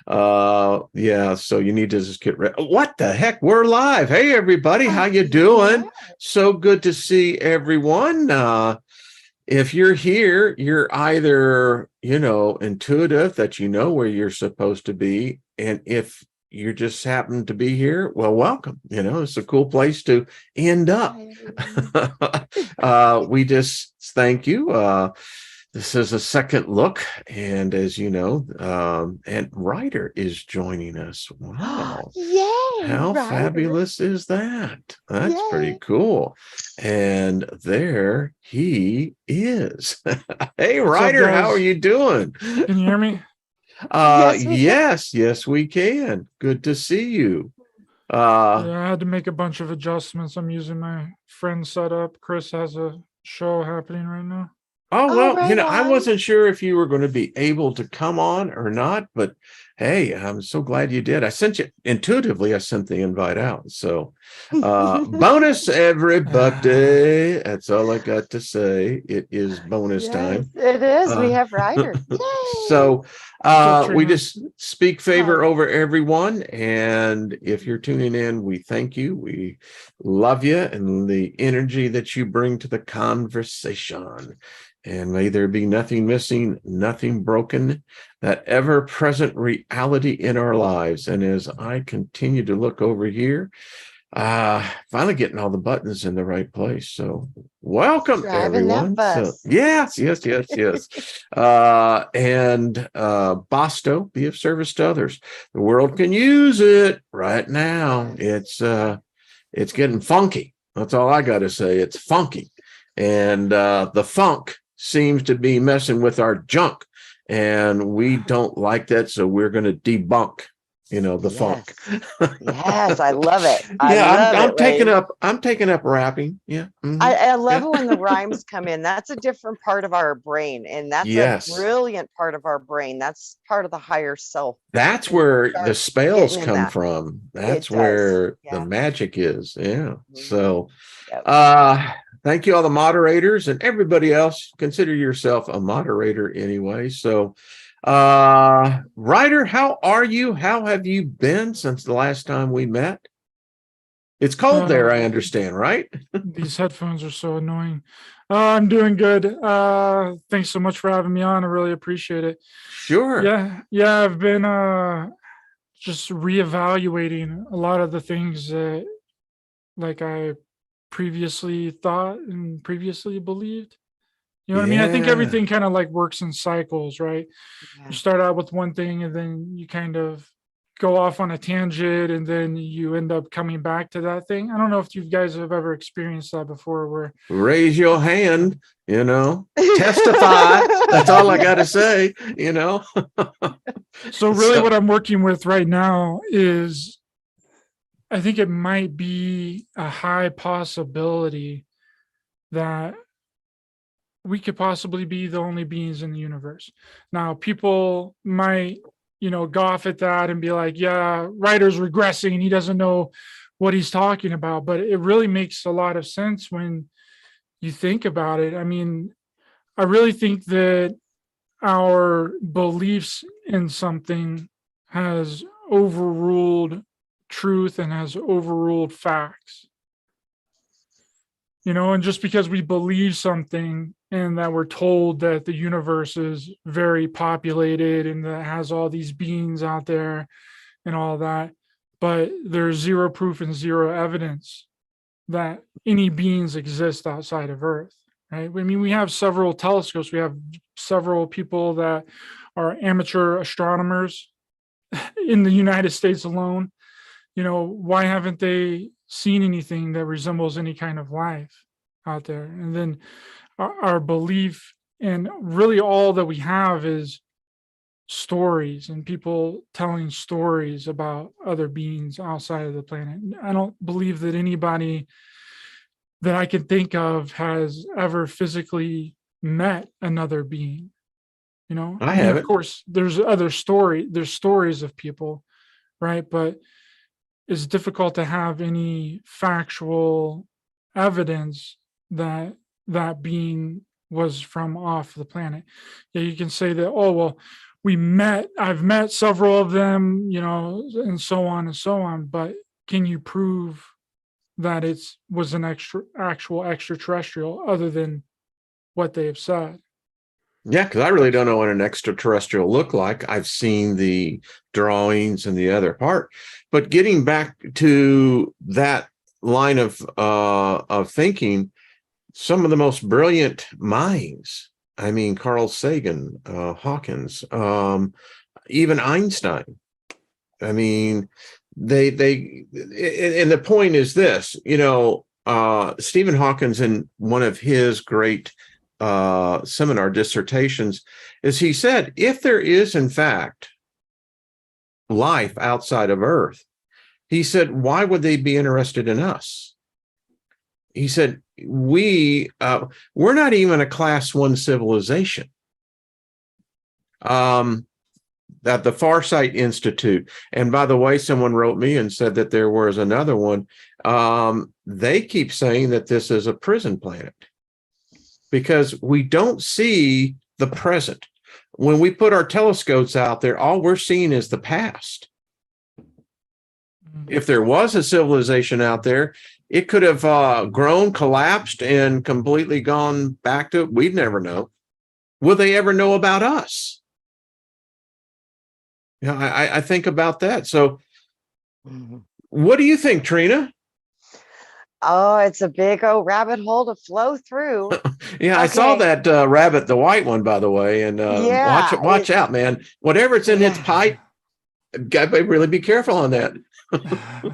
Yeah, so you need to just get ready. What the heck? We're live. Hey, everybody. How you doing? So good to see everyone. If you're here, you're either, intuitive that you know where you're supposed to be. And if you just happen to be here, well, welcome. It's a cool place to end up. We just thank you. This is a second look. And as you know, and Ryder is joining us. Wow. Yay! How Ryder. Fabulous is that? That's Yay. Pretty cool. And there he is. Hey, Ryder, how are you doing? Can you hear me? Yes, we can. Good to see you. Yeah, I had to make a bunch of adjustments. I'm using my friend setup. Chris has a show happening right now. Oh, well, right I on. wasn't sure if you were going to be able to come on or not, but hey, I'm so glad you did. I sent the invite out. So bonus, everybody. That's all I got to say. It is bonus time. It is. We have Ryder. Yay! So we Trina? just speak favor over everyone. And if you're tuning in, we thank you. We love you and the energy that you bring to the conversation. And may there be nothing missing, nothing broken, that ever-present reality in our lives. And as I continue to look over here, finally getting all the buttons in the right place. So welcome, Driving everyone. that bus. So, yes. And Bosto, be of service to others. The world can use it right now. It's getting funky. That's all I got to say. It's funky. And the funk seems to be messing with our junk, and we don't like that, so we're going to debunk the funk. Yes, I love it. I'm taking up rapping. Yeah. Mm-hmm. I love it when the rhymes come in. That's a different part of our brain, and that's a brilliant part of our brain. That's part of the higher self. That's where the spells come from. That's where the magic is. Yeah. So thank you, all the moderators and everybody else. Consider yourself a moderator anyway. So Ryder, how are you? How have you been since the last time we met? It's cold there, I understand, right? These headphones are so annoying. I'm doing good. Thanks so much for having me on. I really appreciate it. Sure. Yeah, I've been just reevaluating a lot of the things that I previously thought and previously believed. You know what I mean? I think everything kind of works in cycles, right? Yeah. You start out with one thing and then you kind of go off on a tangent and then you end up coming back to that thing. I don't know if you guys have ever experienced that before where raise your hand, testify. That's all I got to say, So really what I'm working with right now is I think it might be a high possibility that we could possibly be the only beings in the universe. Now, people might, scoff at that and be like, yeah, Ryder's regressing. He doesn't know what he's talking about. But it really makes a lot of sense when you think about it. I mean, I really think that our beliefs in something has overruled truth and has overruled facts. And just because we believe something and that we're told that the universe is very populated and that has all these beings out there and all that, but there's zero proof and zero evidence that any beings exist outside of Earth, right? I mean, we have several telescopes. We have several people that are amateur astronomers in the United States alone. Why haven't they seen anything that resembles any kind of life out there? And then our belief, and really all that we have is stories and people telling stories about other beings outside of the planet. I don't believe that anybody that I can think of has ever physically met another being. I haven't. Of course, there's stories of people, right? But it's difficult to have any factual evidence that that being was from off the planet. Yeah, you can say that, oh, well, I've met several of them, you know, and so on and so on, but can you prove that was an actual extraterrestrial other than what they have said? Yeah, because I really don't know what an extraterrestrial look like. I've seen the drawings and the other part, but getting back to that line of thinking, some of the most brilliant minds. I mean, Carl Sagan, Hawkins, even Einstein. I mean, they and the point is this, you know, Stephen Hawkins, in one of his great seminar dissertations, is he said, if there is in fact life outside of Earth, he said, why would they be interested in us? He said, we're not even a class 1 civilization. At the Farsight Institute, and by the way, someone wrote me and said that there was another one. They keep saying that this is a prison planet because we don't see the present. When we put our telescopes out there, all we're seeing is the past. If there was a civilization out there, it could have grown, collapsed, and completely gone back to it. We'd never know. Will they ever know about us? You know, I think about that. So what do you think, Trina? Oh, it's a big old rabbit hole to flow through. Yeah, okay. I saw that rabbit, the white one, by the way, and watch out, man. Whatever it's in its pipe, gotta really be careful on that.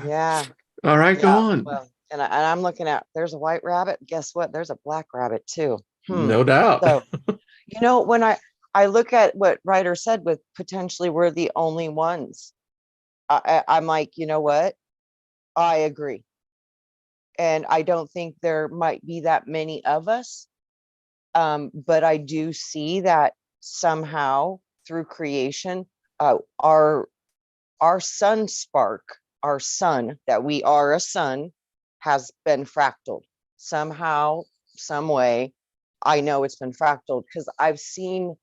Yeah. All right, go on. Well, and I'm looking at, there's a white rabbit. Guess what? There's a black rabbit too. No doubt. So, you know, when I look at what Ryder said with potentially we're the only ones, I'm like, you know what? I agree. And I don't think there might be that many of us. But I do see that somehow through creation, our sun spark, our sun, that we are a sun, has been fractaled somehow, some way. I know it's been fractaled because I've seen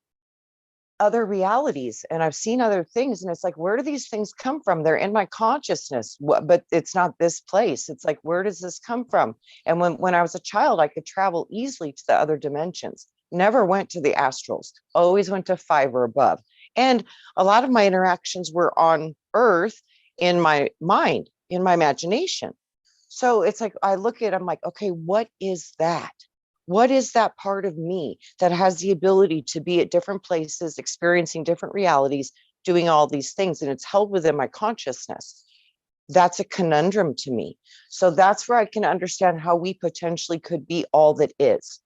other realities and I've seen other things, and it's like, where do these things come from? They're in my consciousness, but it's not this place. It's like, where does this come from? And when I was a child, I could travel easily to the other dimensions. Never went to the astrals, always went to 5 or above. And a lot of my interactions were on Earth, in my mind, in my imagination. So it's like, I look at it, I'm like, okay, what is that? What is that part of me that has the ability to be at different places, experiencing different realities, doing all these things, and it's held within my consciousness? That's a conundrum to me. So that's where I can understand how we potentially could be all that is.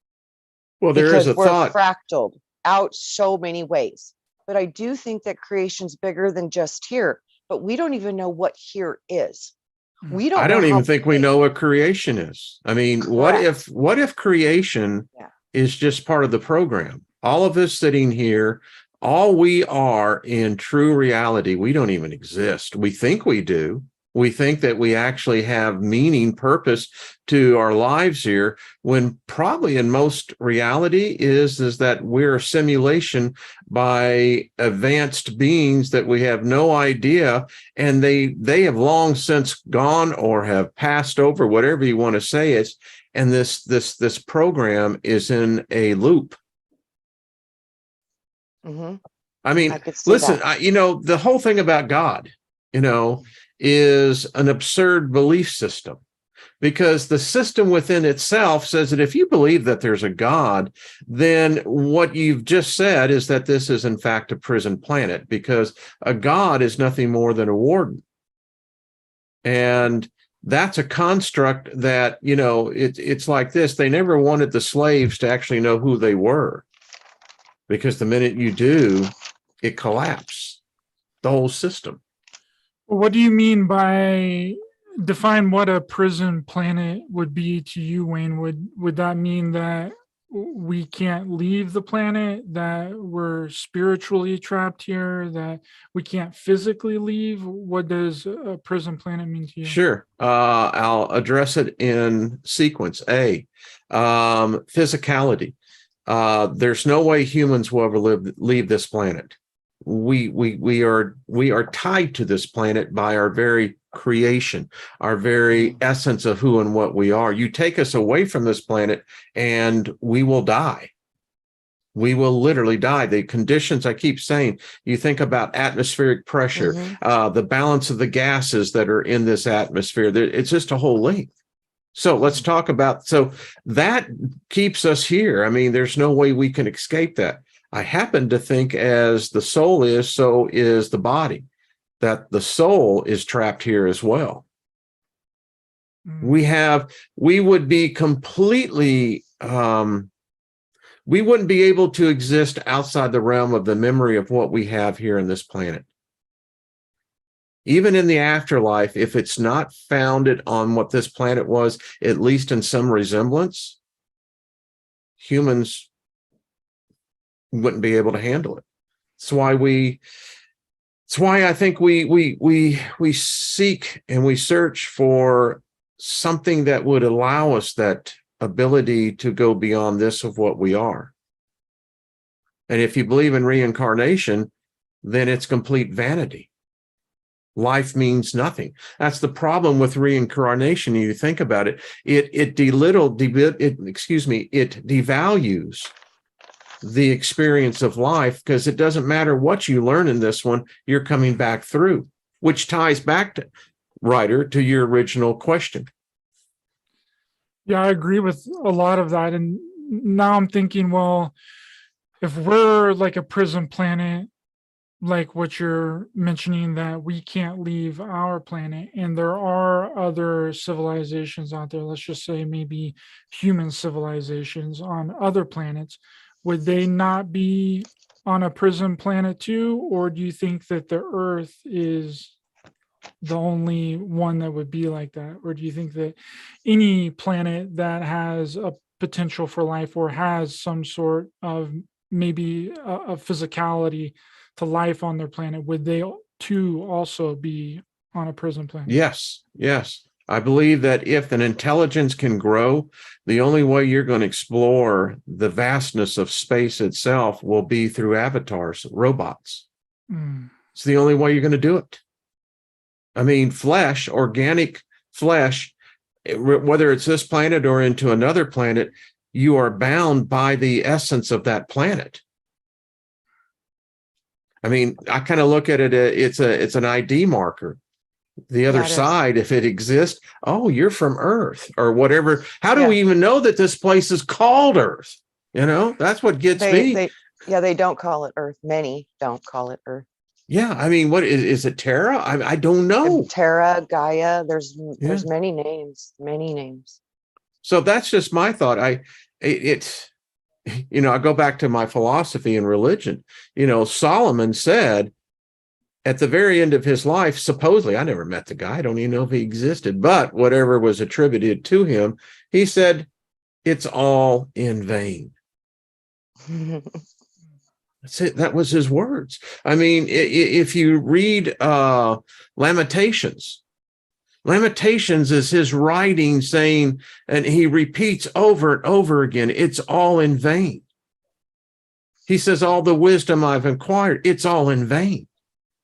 Well, there is a thought. We're fractaled out so many ways. But I do think that creation's bigger than just here, but we don't even know what here is. I don't even think we know what creation is. I mean, Correct. what if creation is just part of the program? All of us sitting here, all we are in true reality, we don't even exist. We think we do. We think that we actually have meaning, purpose to our lives here, when probably in most reality is that we're a simulation by advanced beings that we have no idea, and they have long since gone or have passed over, whatever you want to say it, and this program is in a loop. Mm-hmm. I mean, listen, you know, the whole thing about God, you know, is an absurd belief system, because the system within itself says that if you believe that there's a God, then what you've just said is that this is in fact a prison planet, because a God is nothing more than a warden. And that's a construct that, you know, it's like this. They never wanted the slaves to actually know who they were, because the minute you do, it collapses the whole system. What do you mean by, define what a prison planet would be to you, Wayne? Would that mean that we can't leave the planet, that we're spiritually trapped here, that we can't physically leave? What does a prison planet mean to you? Sure. I'll address it in sequence. Physicality. There's no way humans will ever leave this planet. we are tied to this planet by our very creation, our very essence of who and what we are. You take us away from this planet and we will die. We will literally die. The conditions, I keep saying, you think about atmospheric pressure, the balance of the gases that are in this atmosphere, it's just a whole length. So let's talk about, so that keeps us here. I mean, there's no way we can escape that. I happen to think as the soul is, so is the body, that the soul is trapped here as well. We would be completely, we wouldn't be able to exist outside the realm of the memory of what we have here in this planet. Even in the afterlife, if it's not founded on what this planet was, at least in some resemblance, humans wouldn't be able to handle it. It's why I think we seek and we search for something that would allow us that ability to go beyond this of what we are. And if you believe in reincarnation, then it's complete vanity. Life means nothing. That's the problem with reincarnation. You think about it, it devalues the experience of life, because it doesn't matter what you learn in this one, you're coming back through, which ties back to, Ryder, to your original question. Yeah, I agree with a lot of that. And now I'm thinking, well, if we're like a prison planet, like what you're mentioning, that we can't leave our planet, and there are other civilizations out there, let's just say maybe human civilizations on other planets, would they not be on a prison planet too? Or do you think that the Earth is the only one that would be like that? Or do you think that any planet that has a potential for life or has some sort of maybe a physicality to life on their planet, would they too also be on a prison planet? Yes, yes. I believe that if an intelligence can grow, the only way you're going to explore the vastness of space itself will be through avatars, robots. It's the only way you're going to do it. I mean, flesh, organic flesh, whether it's this planet or into another planet, you are bound by the essence of that planet. I mean, I kind of look at it, it's an ID marker. The other side, if it exists, oh, you're from Earth or whatever. How do we even know that this place is called Earth? You know, that's what gets me. They don't call it Earth. Many don't call it Earth. Yeah, I mean, what is it? Terra? I don't know. Terra, Gaia. There's many names. Many names. So that's just my thought. You know, I go back to my philosophy and religion. You know, Solomon said at the very end of his life, supposedly, I never met the guy, I don't even know if he existed, but whatever was attributed to him, he said, it's all in vain. That's it. That was his words. I mean, if you read Lamentations is his writing saying, and he repeats over and over again, it's all in vain. He says, all the wisdom I've acquired, it's all in vain.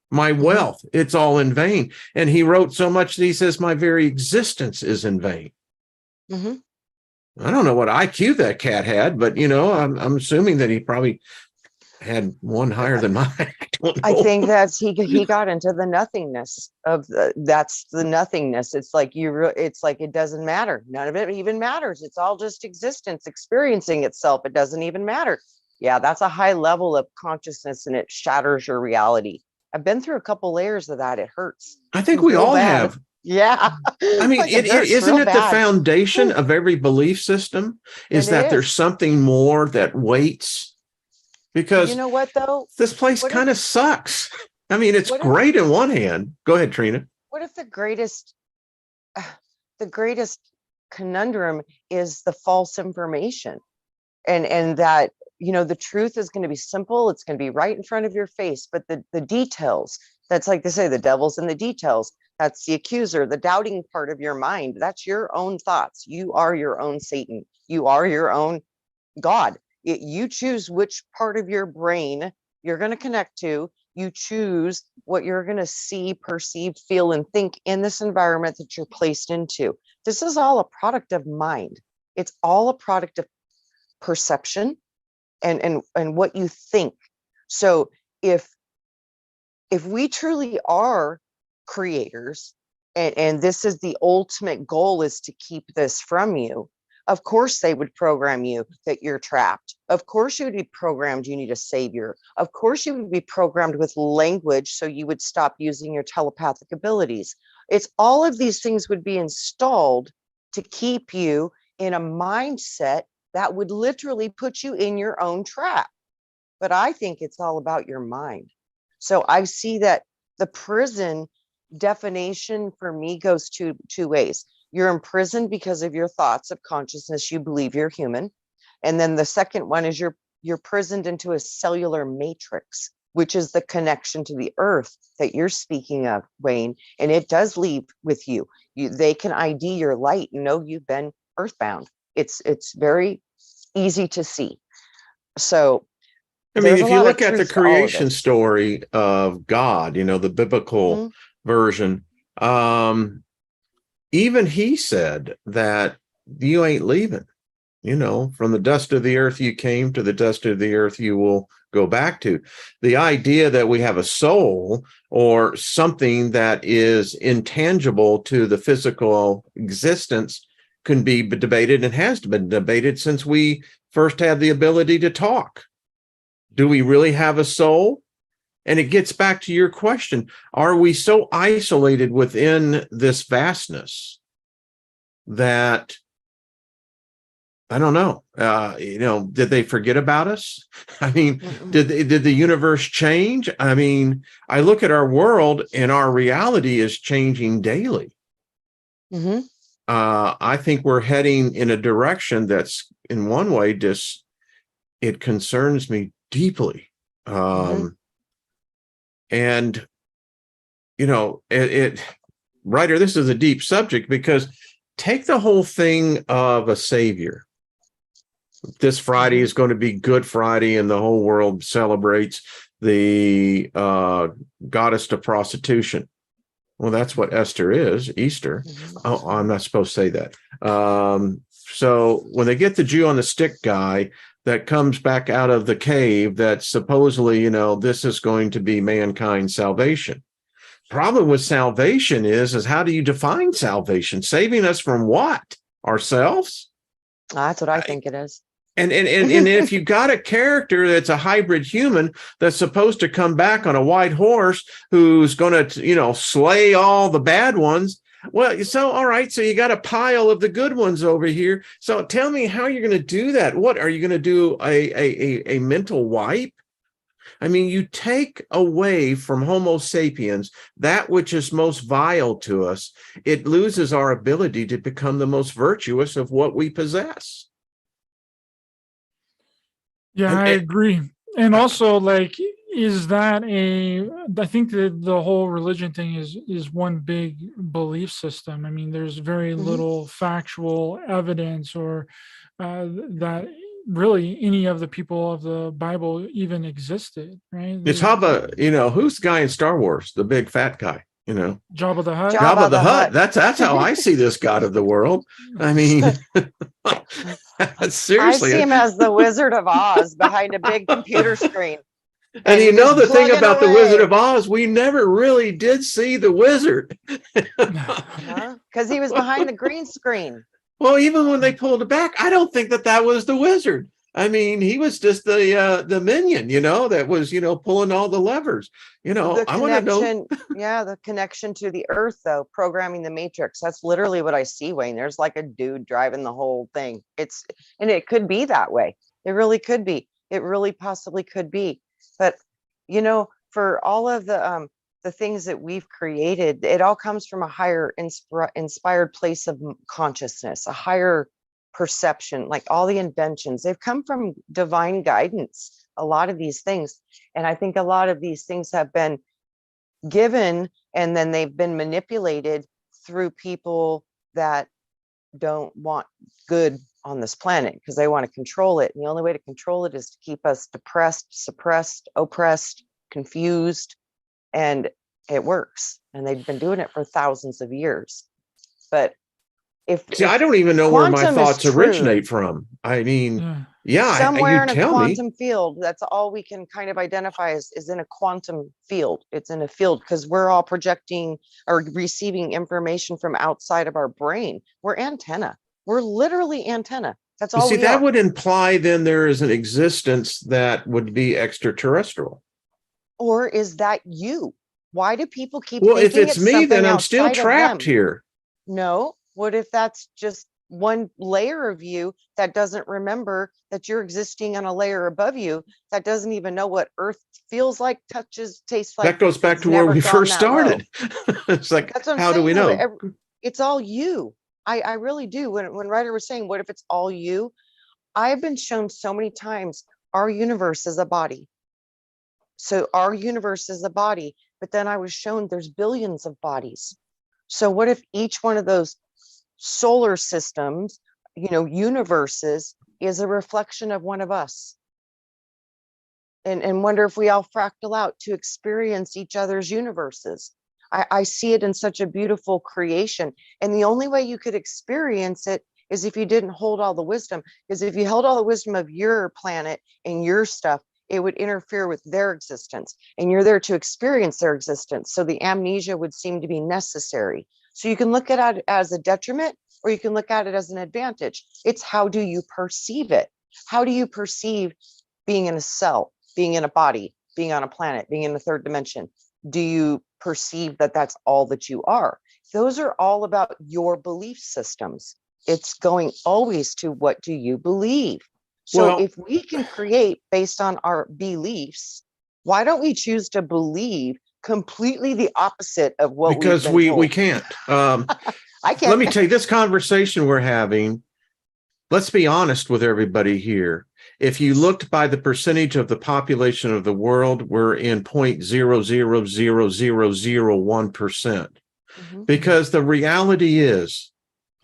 My wealth, it's all in vain. And he wrote so much that he says, my very existence is in vain. I don't know what IQ that cat had, but, you know, I'm assuming that he probably had one higher than mine. I think that's he got into the nothingness of that's the nothingness. It's like it's like it doesn't matter. None of it even matters. It's all just existence experiencing itself. It doesn't even matter. Yeah, that's a high level of consciousness, and it shatters your reality. I've been through a couple layers of that. It hurts. I think we all have. Yeah. I mean, isn't it the foundation of every belief system is that there's something more that waits? Because you know what, though? This place kind of sucks. I mean, it's great in one hand. Go ahead, Trina. What if the greatest conundrum is the false information, and that, you know, the truth is going to be simple. It's going to be right in front of your face, but the details, that's like they say, the devil's in the details. That's the accuser, the doubting part of your mind. That's your own thoughts. You are your own Satan. You are your own God. You choose which part of your brain you're going to connect to. You choose what you're going to see, perceive, feel, and think in this environment that you're placed into. This is all a product of mind. It's all a product of perception and what you think. So if we truly are creators, and this is the ultimate goal, is to keep this from you, of course they would program you that you're trapped. Of course you would be programmed you need a savior. Of course you would be programmed with language so you would stop using your telepathic abilities. It's all of these things would be installed to keep you in a mindset that would literally put you in your own trap. But I think it's all about your mind. So I see that the prison definition for me goes two ways. You're imprisoned because of your thoughts of consciousness. You believe you're human. And then the second one is you're prisoned into a cellular matrix, which is the connection to the earth that you're speaking of, Wayne. And it does leave with you. They can ID your light and know you've been earthbound. It's very easy to see. So I mean, if you look at the creation story of God, the biblical version, even he said that you ain't leaving. From the dust of the earth you came, to the dust of the earth you will go back to. The idea that we have a soul or something that is intangible to the physical existence can be debated, and has been debated since we first had the ability to talk. Do we really have a soul? And it gets back to your question. Are we so isolated within this vastness that, I don't know, did they forget about us? I mean, did the universe change? I mean, I look at our world and our reality is changing daily. I think we're heading in a direction that's, in one way, just, it concerns me deeply. And, Ryder, this is a deep subject, because take the whole thing of a savior. This Friday is going to be Good Friday, and the whole world celebrates the goddess to prostitution. Well, that's what Esther is, Easter. Oh, I'm not supposed to say that. So when they get the Jew on the stick guy that comes back out of the cave, that supposedly, this is going to be mankind's salvation. Problem with salvation is how do you define salvation? Saving us from what? Ourselves? That's what I think it is. And if you've got a character that's a hybrid human that's supposed to come back on a white horse who's going to, slay all the bad ones, well, so, all right, so you got a pile of the good ones over here. So tell me how you're going to do that. What, are you going to do a mental wipe? I mean, you take away from Homo sapiens that which is most vile to us. It loses our ability to become the most virtuous of what we possess. Yeah, I agree. And also, is that I think that the whole religion thing is one big belief system. I mean, there's very little factual evidence or that really any of the people of the Bible even existed, right? It's Hubba, who's the guy in Star Wars, the big fat guy, Jabba the Hutt. Jabba the Hutt. That's how I see this God of the world. I mean, seriously. I see him as the Wizard of Oz behind a big computer screen. And the thing about the Wizard of Oz, we never really did see the wizard. Because he was behind the green screen. Well, even when they pulled it back, I don't think that was the wizard. I mean, he was just the minion, that was, pulling all the levers. I want to know. Yeah, the connection to the earth, though, programming the matrix. That's literally what I see, Wayne. There's like a dude driving the whole thing. And it could be that way. It really could be. It really possibly could be. But, for all of the things that we've created, it all comes from a higher inspired place of consciousness, a higher perception. Like all the inventions, they've come from divine guidance, a lot of these things. And I think a lot of these things have been given, and then they've been manipulated through people that don't want good on this planet, because they want to control it. And the only way to control it is to keep us depressed, suppressed, oppressed, confused, and it works. And they've been doing it for thousands of years. But See, I don't even know where my quantum is thoughts true, originate from. I mean, yeah, somewhere you in a tell me. quantum field, that's all we can kind of identify is in a quantum field. It's in a field because we're all projecting or receiving information from outside of our brain. We're antenna. We're literally antenna. That's all See, we that are. would imply then there is an existence that would be extraterrestrial. Or is that you? Why do people keep Well, if thinking it's me, then something I'm still outside of trapped them? here. No. What if that's just one layer of you that doesn't remember that you're existing on a layer above you, that doesn't even know what Earth feels like, touches, tastes like? That goes back It's to where never we gone first that low. started. It's like, That's what I'm how do saying, we though. know? It's all you. I really do. When Ryder was saying, what if it's all you? I've been shown so many times our universe is a body. So our universe is a body, but then I was shown there's billions of bodies. So what if each one of those solar systems, universes, is a reflection of one of us? And wonder if we all fractal out to experience each other's universes. I see it in such a beautiful creation. And the only way you could experience it is if you didn't hold all the wisdom. Because if you held all the wisdom of your planet and your stuff, it would interfere with their existence. And you're there to experience their existence. So the amnesia would seem to be necessary. So you can look at it as a detriment, or you can look at it as an advantage. It's how do you perceive it? How do you perceive being in a cell, being in a body, being on a planet, being in the third dimension? Do you perceive that that's all that you are? Those are all about your belief systems. It's going always to what do you believe? So Well, if we can create based on our beliefs, why don't we choose to believe completely the opposite of what because we've been told? we can't. I can't. Let me tell you, this conversation we're having, let's be honest with everybody here. If you looked by the percentage of the population of the world, we're in 0.0000001%. Because the reality is,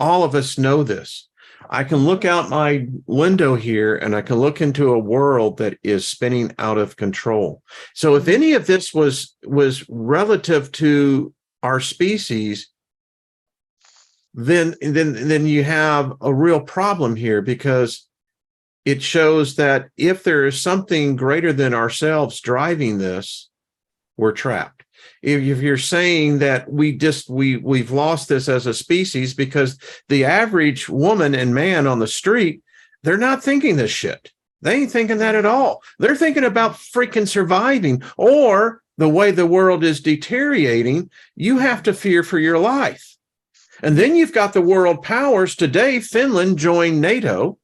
all of us know this. I can look out my window here and I can look into a world that is spinning out of control. So if any of this was relative to our species, then you have a real problem here, because it shows that if there is something greater than ourselves driving this, we're trapped. If you're saying that we've lost this as a species, because the average woman and man on the street, they're not thinking this shit. They ain't thinking that at all. They're thinking about freaking surviving, or the way the world is deteriorating, you have to fear for your life. And then you've got the world powers. Today, Finland joined NATO.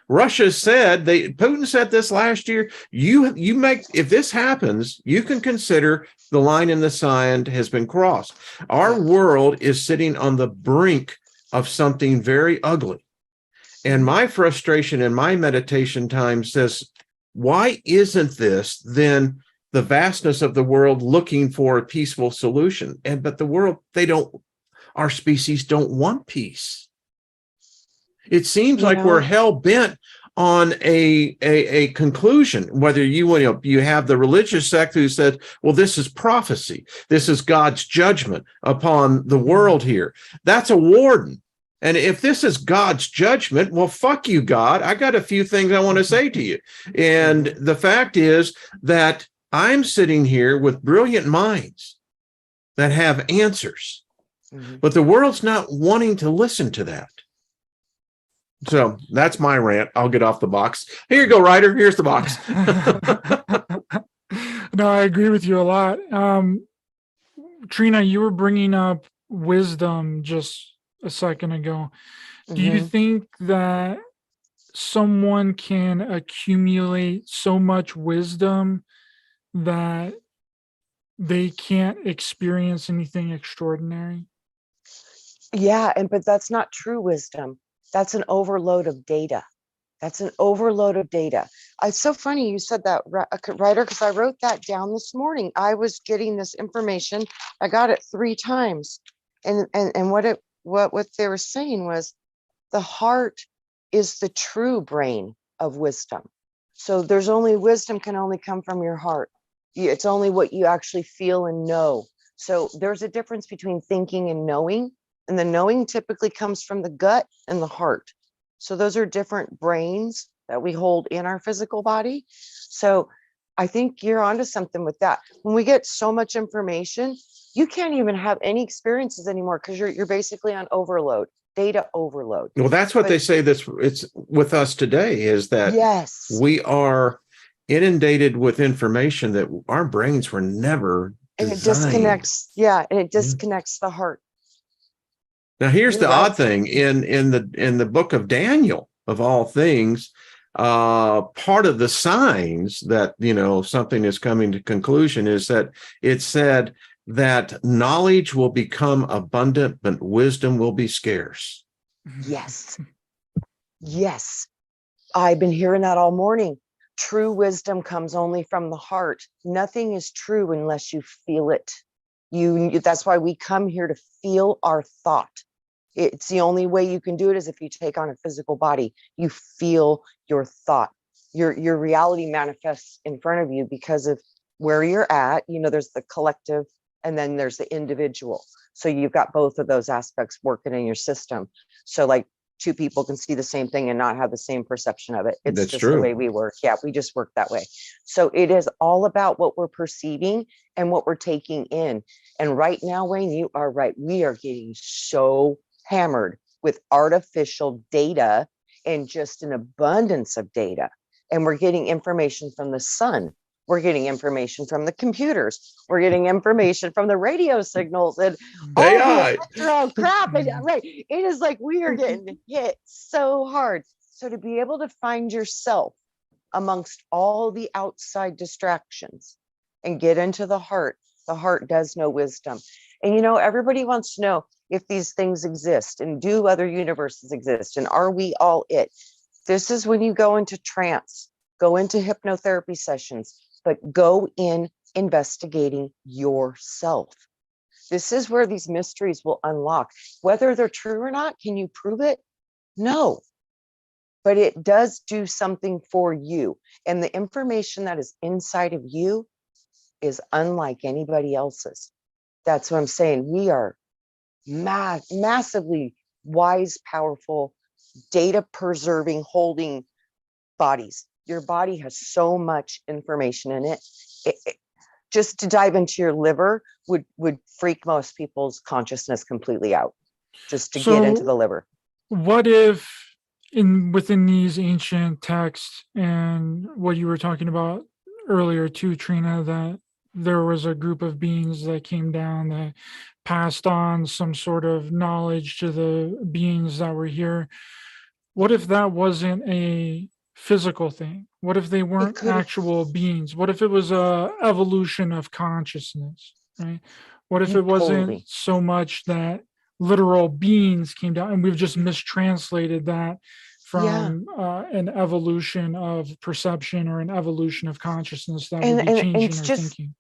Russia said, Putin said this last year, if this happens, you can consider the line in the sand has been crossed. Our world is sitting on the brink of something very ugly. And my frustration in my meditation time says, why isn't this then the vastness of the world looking for a peaceful solution? But the world, our species don't want peace. It seems like we're hell bent on a conclusion, whether you have the religious sect who said, well, this is prophecy. This is God's judgment upon the world here. That's a warden. And if this is God's judgment, well, fuck you, God. I got a few things I want to say to you. And the fact is that I'm sitting here with brilliant minds that have answers, but the world's not wanting to listen to that. So that's my rant. I'll get off the box. Here you go, Ryder. Here's the box. No, I agree with you a lot. Trina, you were bringing up wisdom just a second ago. Do you think that someone can accumulate so much wisdom that they can't experience anything extraordinary? Yeah, but that's not true wisdom. That's an overload of data. That's an overload of data. It's so funny you said that, Ryder, because I wrote that down this morning. I was getting this information. I got it 3 times. And what they were saying was the heart is the true brain of wisdom. So there's only wisdom can only come from your heart. It's only what you actually feel and know. So there's a difference between thinking and knowing. And the knowing typically comes from the gut and the heart. So those are different brains that we hold in our physical body. So I think you're onto something with that. When we get so much information, you can't even have any experiences anymore because you're basically on overload, data overload. Well, that's what But- they say this it's with us today, is that Yes. we are inundated with information that our brains were never And it designed. disconnects. Yeah. And it disconnects the heart. Now, here's You're the right. odd thing in the book of Daniel, of all things, part of the signs that, you know, something is coming to conclusion is that it said that knowledge will become abundant, but wisdom will be scarce. Yes. Yes. I've been hearing that all morning. True wisdom comes only from the heart. Nothing is true unless you feel it. That's why we come here to feel our thought. It's the only way you can do it is if you take on a physical body. You feel your thought. Your reality manifests in front of you because of where you're at. You know, there's the collective and then there's the individual. So you've got both of those aspects working in your system. So like two people can see the same thing and not have the same perception of it. It's That's just true. the way we work. Yeah, we just work that way. So it is all about what we're perceiving and what we're taking in. And right now, Wayne, you are right. We are getting so hammered with artificial data and just an abundance of data. And we're getting information from the sun. We're getting information from the computers. We're getting information from the radio signals and all AI. the electro crap. And, right. It is like we are getting hit so hard. So to be able to find yourself amongst all the outside distractions and get into the heart does know wisdom. And, you know, everybody wants to know if these things exist and do other universes exist and are we all it? This is when you go into trance, go into hypnotherapy sessions, but go in investigating yourself. This is where these mysteries will unlock. Whether they're true or not, can you prove it? No. But it does do something for you. And the information that is inside of you is unlike anybody else's. That's what I'm saying. We are massively wise, powerful, data preserving, holding bodies. Your body has so much information in it. Just to dive into your liver would freak most people's consciousness completely out, just to get into the liver. What if within these ancient texts and what you were talking about earlier too, Trina, that there was a group of beings that came down that passed on some sort of knowledge to the beings that were here? What if that wasn't a physical thing? What if they weren't actual beings? What if it was a evolution of consciousness, right? What if it wasn't so much that literal beings came down and we've just mistranslated that from an evolution of perception or an evolution of consciousness that would be changing our thinking?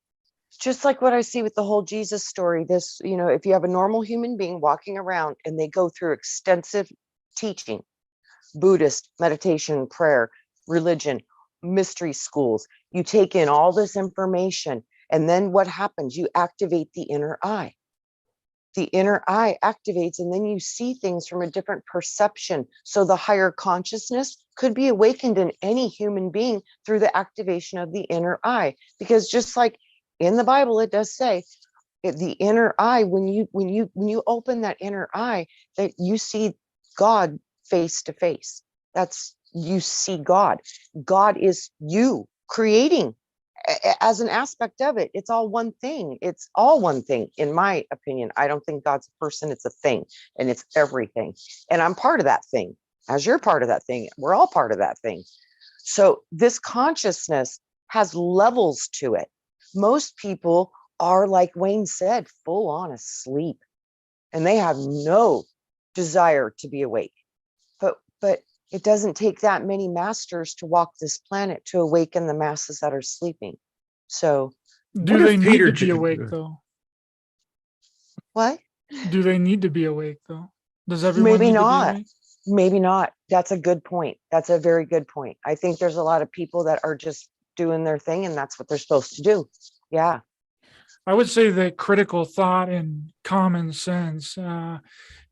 Just like what I see with the whole Jesus story, this, you know, if you have a normal human being walking around and they go through extensive teaching, Buddhist meditation, prayer, religion, mystery schools, you take in all this information, and then what happens? You activate the inner eye. The inner eye activates, and then you see things from a different perception. So the higher consciousness could be awakened in any human being through the activation of the inner eye. Because just like in the Bible, it does say the inner eye, when you open that inner eye, that you see God face to face. That's, you see God. God is you creating as an aspect of it. It's all one thing. It's all one thing, in my opinion. I don't think God's a person, it's a thing, and it's everything. And I'm part of that thing. As you're part of that thing, we're all part of that thing. So this consciousness has levels to it. Most people are, like Wayne said, full on asleep, and they have no desire to be awake. But it doesn't take that many masters to walk this planet to awaken the masses that are sleeping. So do they need to be awake though? What? Do they need to be awake though? Does everyone need to be awake? Maybe not. That's a good point. That's a very good point. I think there's a lot of people that are just doing their thing, and that's what they're supposed to do. Yeah. I would say that critical thought and common sense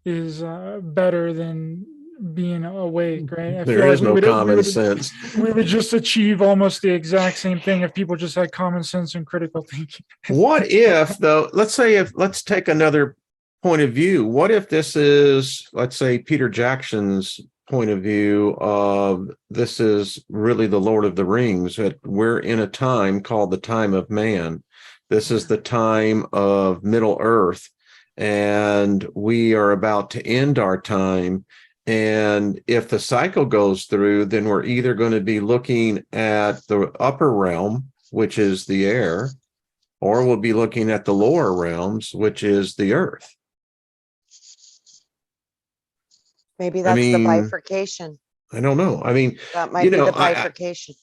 is better than being awake, right? I There feel like is no common sense. we would just achieve almost the exact same thing if people just had common sense and critical thinking. What if, though, let's take another point of view. What if this is, let's say, Peter Jackson's point of view of this is really the Lord of the Rings, that we're in a time called the time of man. This is the time of Middle Earth, and we are about to end our time. And if the cycle goes through, then we're either going to be looking at the upper realm, which is the air, or we'll be looking at the lower realms, which is the earth. Maybe that's the bifurcation. I don't know. I mean, That might be the bifurcation.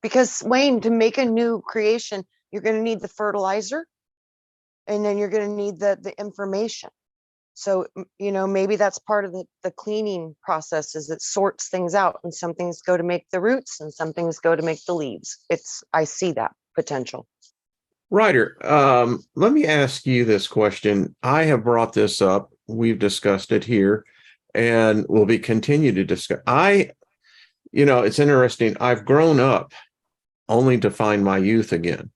Because Wayne, to make a new creation, you're going to need the fertilizer, and then you're going to need the information. So, maybe that's part of the cleaning process, is it sorts things out, and some things go to make the roots and some things go to make the leaves. I see that potential. Ryder, let me ask you this question. I have brought this up. We've discussed it here, and we'll be continue to discuss. It's interesting. I've grown up only to find my youth again.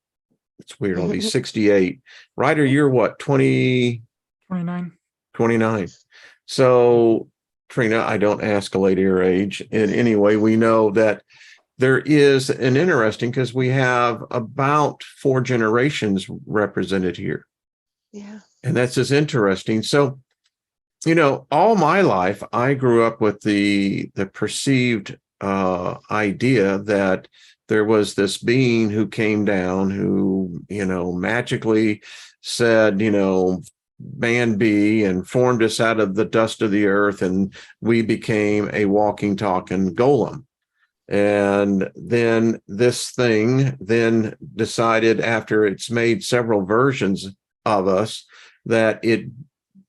It's weird. I'll be 68. Ryder, you're what, 29? 29. So, Trina, I don't ask a lady her age. And anyway, we know that there is an interesting, because we have about 4 generations represented here. Yeah. And that's just interesting. So, all my life, I grew up with the perceived idea that there was this being who came down who, magically said, man be, and formed us out of the dust of the earth, and we became a walking, talking golem. And then this thing then decided, after it's made several versions of us, that it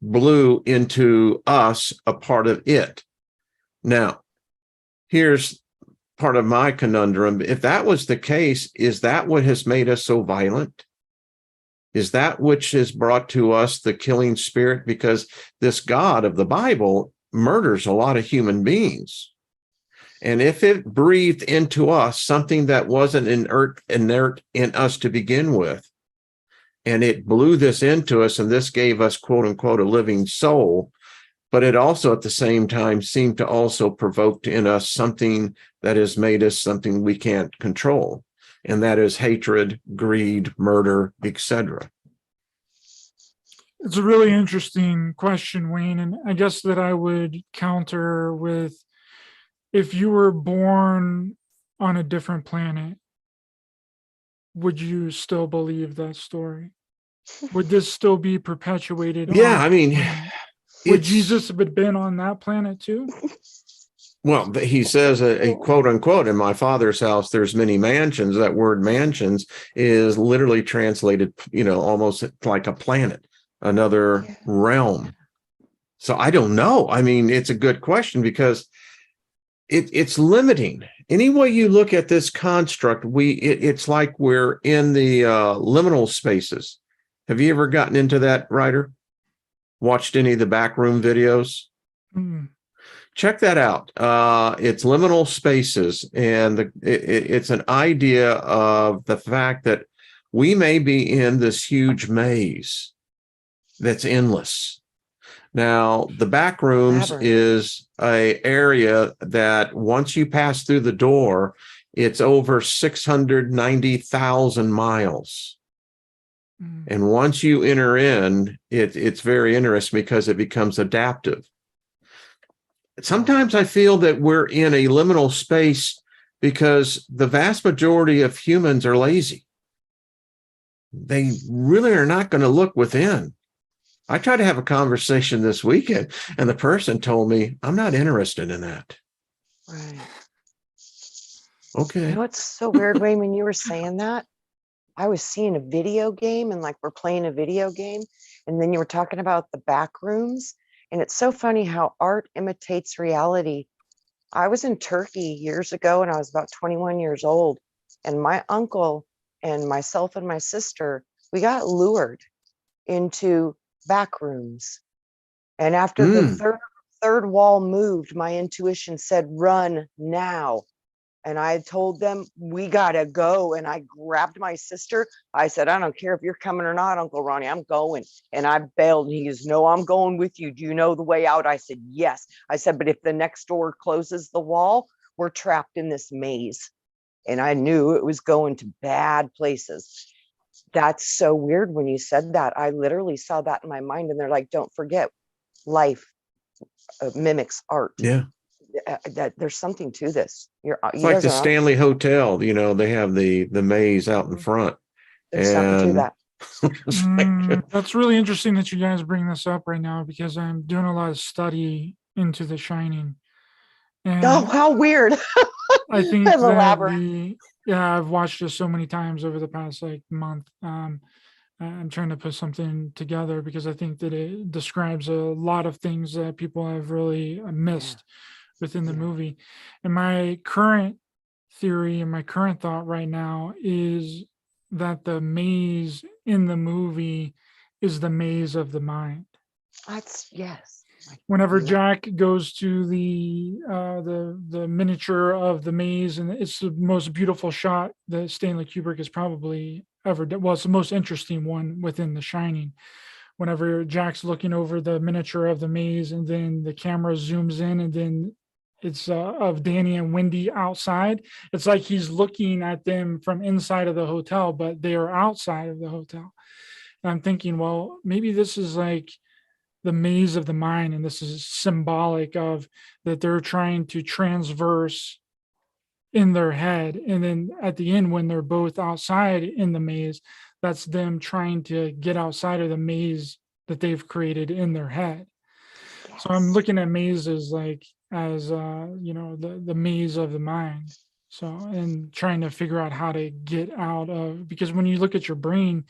blew into us a part of it. Now, here's part of my conundrum. If that was the case, is that what has made us so violent? Is that which has brought to us the killing spirit? Because this God of the Bible murders a lot of human beings. And if it breathed into us something that wasn't inert in us to begin with, and it blew this into us, and this gave us, quote unquote, a living soul, but it also at the same time seemed to also provoke in us something that has made us something we can't control. And that is hatred, greed, murder, etc. It's a really interesting question, Wayne. And I guess that I would counter with, if you were born on a different planet, would you still believe that story? Would this still be perpetuated? Yeah, I mean, would Jesus have been on that planet too? Well, he says, a quote unquote, in my Father's house, there's many mansions. That word mansions is literally translated, almost like a planet, another realm. So I don't know. I mean, it's a good question, because it's limiting. Any way you look at this construct, it's like we're in the liminal spaces. Have you ever gotten into that, Ryder? Watched any of the backroom videos? Mm. Check that out. It's liminal spaces, and it's an idea of the fact that we may be in this huge maze that's endless. Now, the back rooms is a area that once you pass through the door, it's over 690,000 miles. Mm. And once you enter in, it's very interesting, because it becomes adaptive. Sometimes I feel that we're in a liminal space because the vast majority of humans are lazy. They really are not going to look within. I tried to have a conversation this weekend, and the person told me, I'm not interested in that. Right. Okay. You know what's so weird, Wayne, when you were saying that? I was seeing a video game, and like we're playing a video game, and then you were talking about the back rooms. And it's so funny how art imitates reality. I was in Turkey years ago, and I was about 21 years old. And my uncle and myself and my sister, we got lured into back rooms. And after the third wall moved, my intuition said, run now. And I told them, we gotta go. And I grabbed my sister. I said, I don't care if you're coming or not, Uncle Ronnie, I'm going. And I bailed. And he goes, no, I'm going with you. Do you know the way out? I said, yes. I said, but if the next door closes the wall, we're trapped in this maze. And I knew it was going to bad places. That's so weird when you said that. I literally saw that in my mind. And they're like, don't forget, life mimics art. Yeah. That there's something to this. It's like the Stanley Hotel, you know, they have the maze out in front. There's something to that. That's really interesting that you guys bring this up right now, because I'm doing a lot of study into The Shining. And oh, how weird. I think that I've watched this so many times over the past like month. I'm trying to put something together because I think that it describes a lot of things that people have really missed within the movie. And my current theory and my current thought right now is that the maze in the movie is the maze of the mind. That's Whenever Jack goes to the miniature of the maze, and it's the most beautiful shot that Stanley Kubrick has probably ever done. Well, it's the most interesting one within The Shining. Whenever Jack's looking over the miniature of the maze, and then the camera zooms in, and then it's of Danny and Wendy outside. It's like he's looking at them from inside of the hotel, but they are outside of the hotel. And I'm thinking, well, maybe this is like the maze of the mind, and this is symbolic of that they're trying to transverse in their head. And then at the end, when they're both outside in the maze, that's them trying to get outside of the maze that they've created in their head. Yes. So I'm looking at mazes like as the maze of the mind. So, and trying to figure out how to get out of, because when you look at your brain,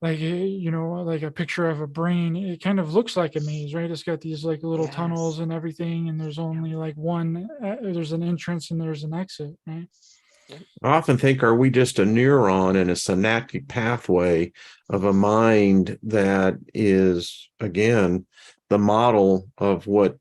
like, like a picture of a brain, it kind of looks like a maze, right? It's got these like little tunnels and everything, and there's only like one, there's an entrance and there's an exit, right? I often think, are we just a neuron in a synaptic pathway of a mind that is, again, the model of what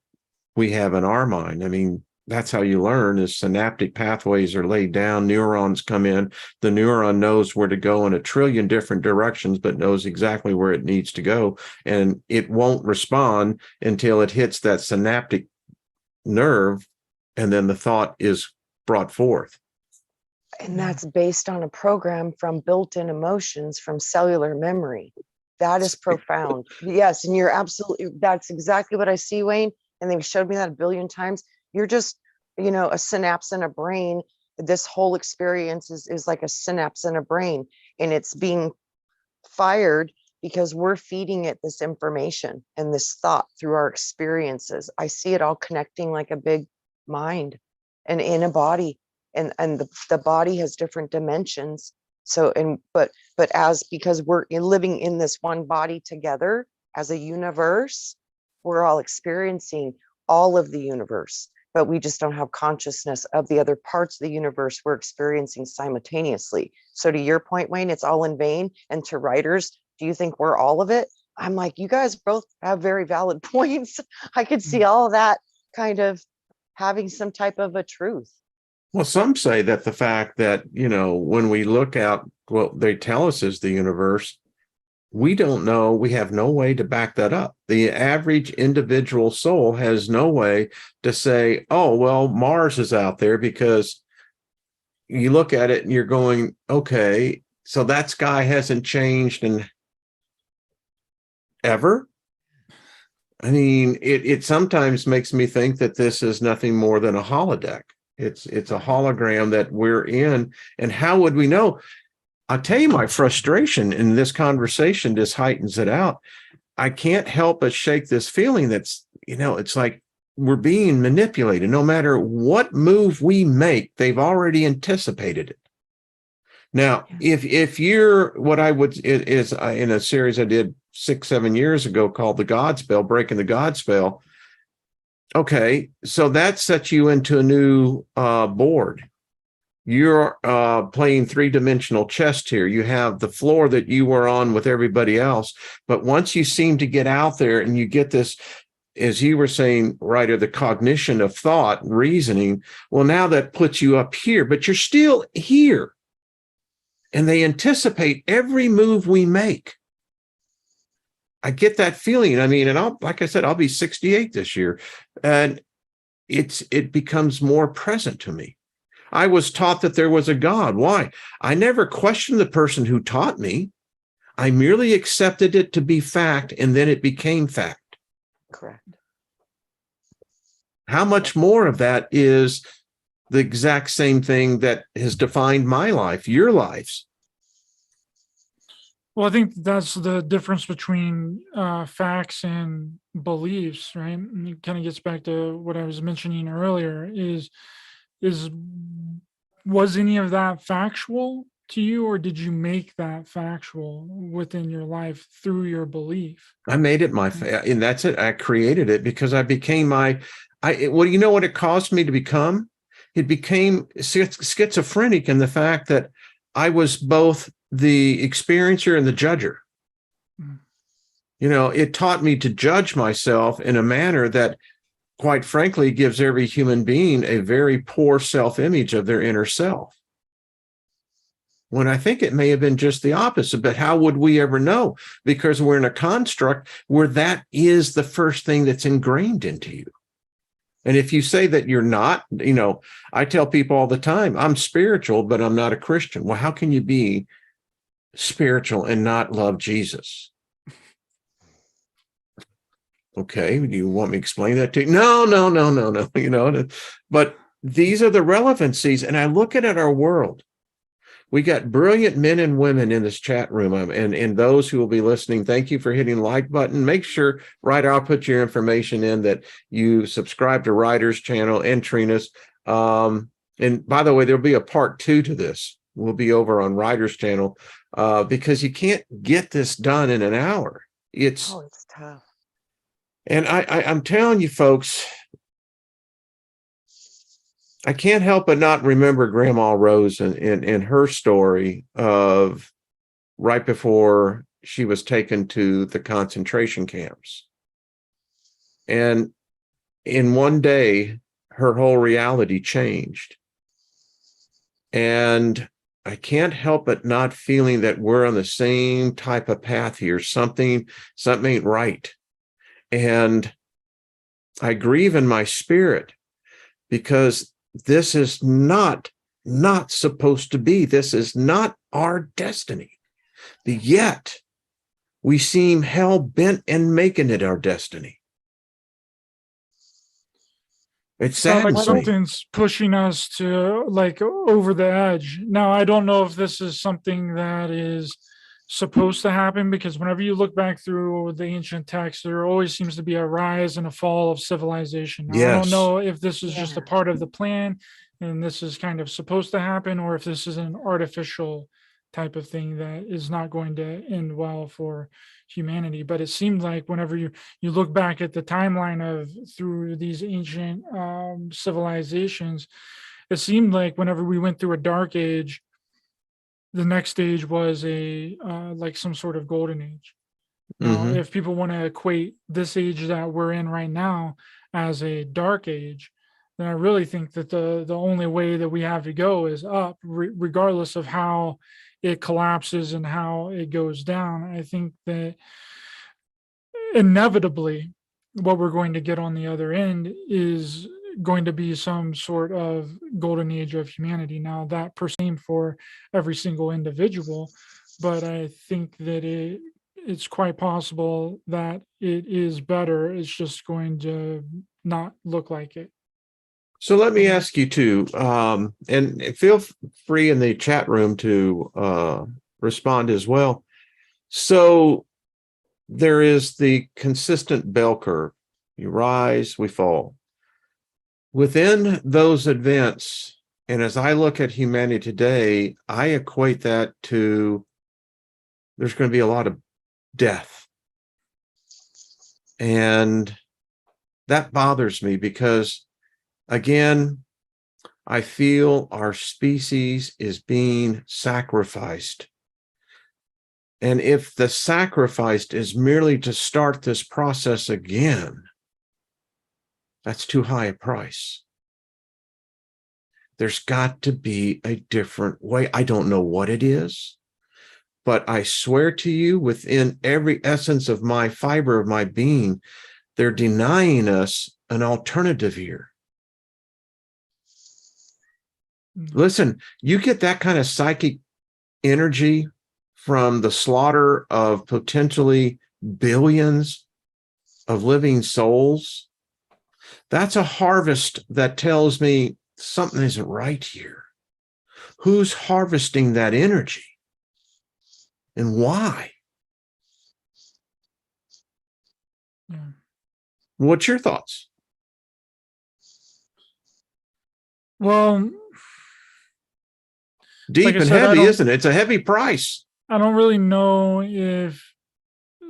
we have in our mind? I mean, that's how you learn, is synaptic pathways are laid down, neurons come in, the neuron knows where to go in a trillion different directions, but knows exactly where it needs to go. And it won't respond until it hits that synaptic nerve, and then the thought is brought forth. And that's based on a program from built-in emotions from cellular memory. That is profound. Yes, and you're absolutely, that's exactly what I see, Wayne. And they've showed me that a billion times. You're just, a synapse in a brain. This whole experience is like a synapse in a brain, and it's being fired because we're feeding it this information and this thought through our experiences. I see it all connecting like a big mind and in a body, and the body has different dimensions. So, but because we're living in this one body together as a universe, we're all experiencing all of the universe, but we just don't have consciousness of the other parts of the universe we're experiencing simultaneously. So to your point, Wayne, it's all in vain. And to writers, do you think we're all of it? I'm like, you guys both have very valid points. I could see all of that kind of having some type of a truth. Well, some say that the fact that, when we look out, what they tell us is the universe, we don't know, we have no way to back that up. The average individual soul has no way to say, oh, well, Mars is out there, because you look at it and you're going, okay, so that sky hasn't changed in ever. I mean, it sometimes makes me think that this is nothing more than a holodeck. It's a hologram that we're in. And how would we know? I'll tell you, my frustration in this conversation just heightens it out. I can't help but shake this feeling that's, it's like we're being manipulated. No matter what move we make, they've already anticipated it. Now, if you're, what I would is in a series I did 6-7 years ago called The God Spell, Breaking the God Spell. Okay, so that sets you into a new board. you're playing three-dimensional chess here. You have the floor that you were on with everybody else. But once you seem to get out there and you get this, as you were saying, right, or the cognition of thought, reasoning, well, now that puts you up here, but you're still here. And they anticipate every move we make. I get that feeling. I mean, and like I said, I'll be 68 this year, and it becomes more present to me. I was taught that there was a God. Why? I never questioned the person who taught me. I merely accepted it to be fact, and then it became fact. Correct. How much more of that is the exact same thing that has defined my life, your lives? Well, I think that's the difference between facts and beliefs, right? And it kind of gets back to what I was mentioning earlier. Was any of that factual to you, or did you make that factual within your life through your belief? I made it and that's it. I created it because I became well, you know what it caused me to become? It became schizophrenic in the fact that I was both the experiencer and the judger. Mm. You know, it taught me to judge myself in a manner that, quite frankly, gives every human being a very poor self-image of their inner self. When I think it may have been just the opposite, but how would we ever know? Because we're in a construct where that is the first thing that's ingrained into you. And if you say that you're not, you know, I tell people all the time, I'm spiritual, but I'm not a Christian. Well, how can you be spiritual and not love Jesus? Okay, do you want me to explain that to you? No. You know, but these are the relevancies. And I look at our world. We got brilliant men and women in this chat room, and those who will be listening, thank you for hitting the like button. Make sure, Ryder, I'll put your information in, that you subscribe to Ryder's channel and Trina's. And by the way, there'll be a part 2 to this. We'll be over on Ryder's channel because you can't get this done in an hour. It's tough. And I'm telling you, folks, I can't help but not remember Grandma Rose and her story of right before she was taken to the concentration camps. And in one day, her whole reality changed. And I can't help but not feeling that we're on the same type of path here. Something ain't right. And I grieve in my spirit because this is not supposed to be. This is not our destiny. Yet we seem hell-bent in making it our destiny. It Sounds like saddens me. something's pushing us to like over the edge. Now, I don't know if this is something that is supposed to happen, because whenever you look back through the ancient texts, there always seems to be a rise and a fall of civilization. Now, I don't Yes. know if this is just a part of the plan and this is kind of supposed to happen, or if this is an artificial type of thing that is not going to end well for humanity. But it seemed like whenever you look back at the timeline of through these ancient civilizations, it seemed like whenever we went through a dark age, the next stage was a like some sort of golden age. Now, if people want to equate this age that we're in right now as a dark age, then I really think that the only way that we have to go is up, regardless of how it collapses and how it goes down. I think that inevitably what we're going to get on the other end is going to be some sort of golden age of humanity. Now, that per se for every single individual, but I think that it's quite possible that it is better. It's just going to not look like it. So let me ask you too, and feel free in the chat room to respond as well. So there is the consistent bell curve. You rise, we fall. Within those events, and as I look at humanity today, I equate that to there's going to be a lot of death. And that bothers me because, again, I feel our species is being sacrificed. And if the sacrificed is merely to start this process again, that's too high a price. There's got to be a different way. I don't know what it is, but I swear to you, within every essence of my fiber of my being, they're denying us an alternative here. Listen, you get that kind of psychic energy from the slaughter of potentially billions of living souls. That's a harvest that tells me something isn't right here. Who's harvesting that energy and why? Yeah. What's your thoughts? Well, Deep like I and said, heavy, isn't it? It's a heavy price. I don't really know if,